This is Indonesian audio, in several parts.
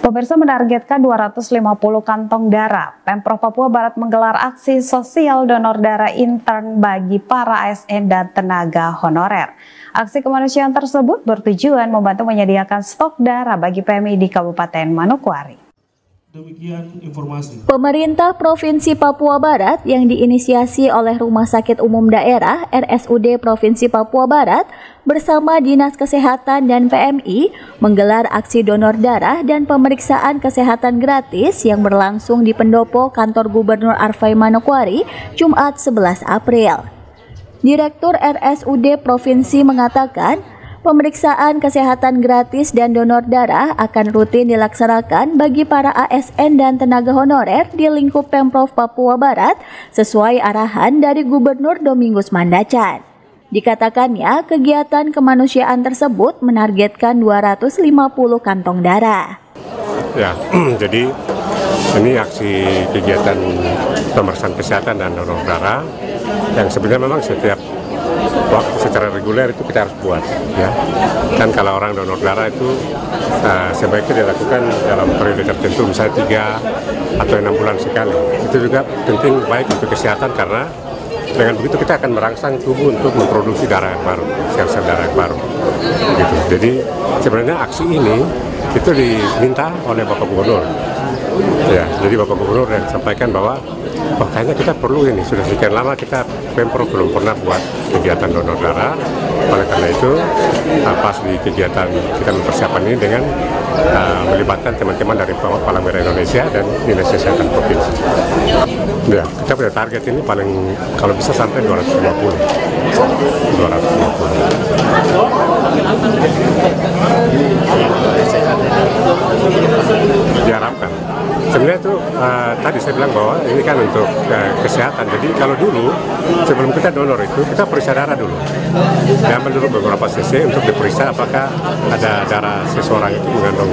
Pemirsa, menargetkan 250 kantong darah. Pemprov Papua Barat menggelar aksi sosial donor darah intern bagi para ASN dan tenaga honorer. Aksi kemanusiaan tersebut bertujuan membantu menyediakan stok darah bagi PMI di Kabupaten Manokwari. Demikian informasi. Pemerintah Provinsi Papua Barat yang diinisiasi oleh Rumah Sakit Umum Daerah RSUD Provinsi Papua Barat bersama Dinas Kesehatan dan PMI menggelar aksi donor darah dan pemeriksaan kesehatan gratis yang berlangsung di pendopo kantor Gubernur Arfai Manokwari Jumat 11 April. Direktur RSUD Provinsi mengatakan, pemeriksaan kesehatan gratis dan donor darah akan rutin dilaksanakan bagi para ASN dan tenaga honorer di lingkup Pemprov Papua Barat sesuai arahan dari Gubernur Domingus Mandacan. Dikatakannya, kegiatan kemanusiaan tersebut menargetkan 250 kantong darah. Ya, jadi ini aksi kegiatan pemeriksaan kesehatan dan donor darah yang sebenarnya memang setiap waktu secara reguler itu kita harus buat, ya. Kan kalau orang donor darah itu sebaiknya dilakukan dalam periode tertentu, misalnya 3 atau 6 bulan sekali. Itu juga penting baik untuk kesehatan karena dengan begitu kita akan merangsang tubuh untuk memproduksi darah yang baru, sel-sel darah yang baru. Gitu. Jadi sebenarnya aksi ini itu diminta oleh Bapak Gubernur. Ya, jadi Bapak Gubernur yang sampaikan bahwa kayaknya kita perlu ini, sudah sekian lama kita Pemprov belum pernah buat kegiatan donor darah. Oleh karena itu pas di kegiatan kita mempersiapkan ini dengan melibatkan teman-teman dari Palang Merah Indonesia dan Dinas Kesehatan Provinsi. Ya, kita punya target ini paling kalau bisa sampai 250. Diharapkan. Sebenarnya itu tadi saya bilang bahwa ini kan untuk kesehatan. Jadi kalau dulu sebelum kita donor itu kita periksa darah dulu. Diambil dulu beberapa cc untuk diperiksa apakah ada darah seseorang itu mengandung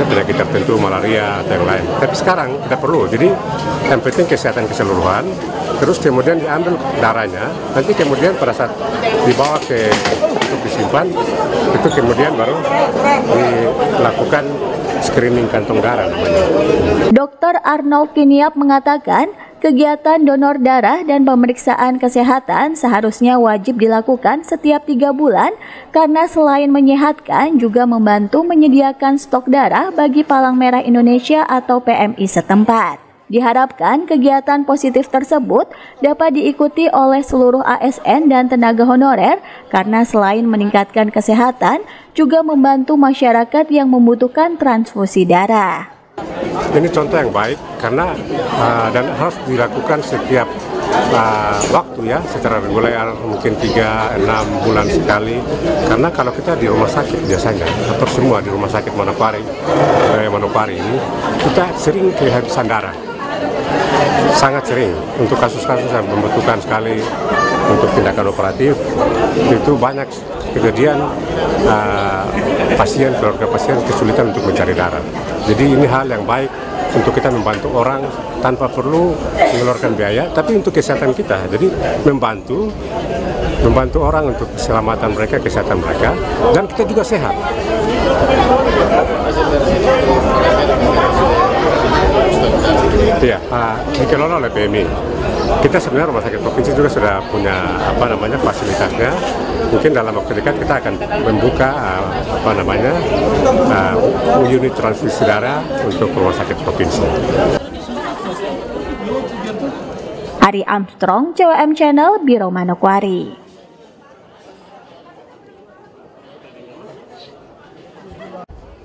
penyakit tertentu, malaria atau yang lain. Tapi sekarang tidak perlu. Jadi yang penting kesehatan keseluruhan. Terus kemudian diambil darahnya. Nanti kemudian pada saat dibawa untuk disimpan itu kemudian baru dilakukan screening kantong darah namanya. Dr. Arnold Kiniap mengatakan, kegiatan donor darah dan pemeriksaan kesehatan seharusnya wajib dilakukan setiap 3 bulan karena selain menyehatkan juga membantu menyediakan stok darah bagi Palang Merah Indonesia atau PMI setempat. Diharapkan kegiatan positif tersebut dapat diikuti oleh seluruh ASN dan tenaga honorer karena selain meningkatkan kesehatan, juga membantu masyarakat yang membutuhkan transfusi darah. Ini contoh yang baik karena dan harus dilakukan setiap waktu ya, secara reguler mungkin 3-6 bulan sekali. Karena kalau kita di rumah sakit biasanya, atau semua di rumah sakit Manokwari ini, kita sering kehabisan darah. Sangat sering untuk kasus-kasus yang membutuhkan sekali untuk tindakan operatif, itu banyak kejadian keluarga pasien kesulitan untuk mencari darah. Jadi ini hal yang baik untuk kita membantu orang tanpa perlu mengeluarkan biaya, tapi untuk kesehatan kita. Jadi membantu orang untuk keselamatan mereka, kesehatan mereka, dan kita juga sehat. Iya, dikelola oleh PMI. Kita sebenarnya Rumah Sakit Provinsi juga sudah punya fasilitasnya. Mungkin dalam waktu dekat kita akan membuka unit transfusi darah untuk Rumah Sakit Provinsi. Ari Armstrong, CWM Channel, Biro Manokwari.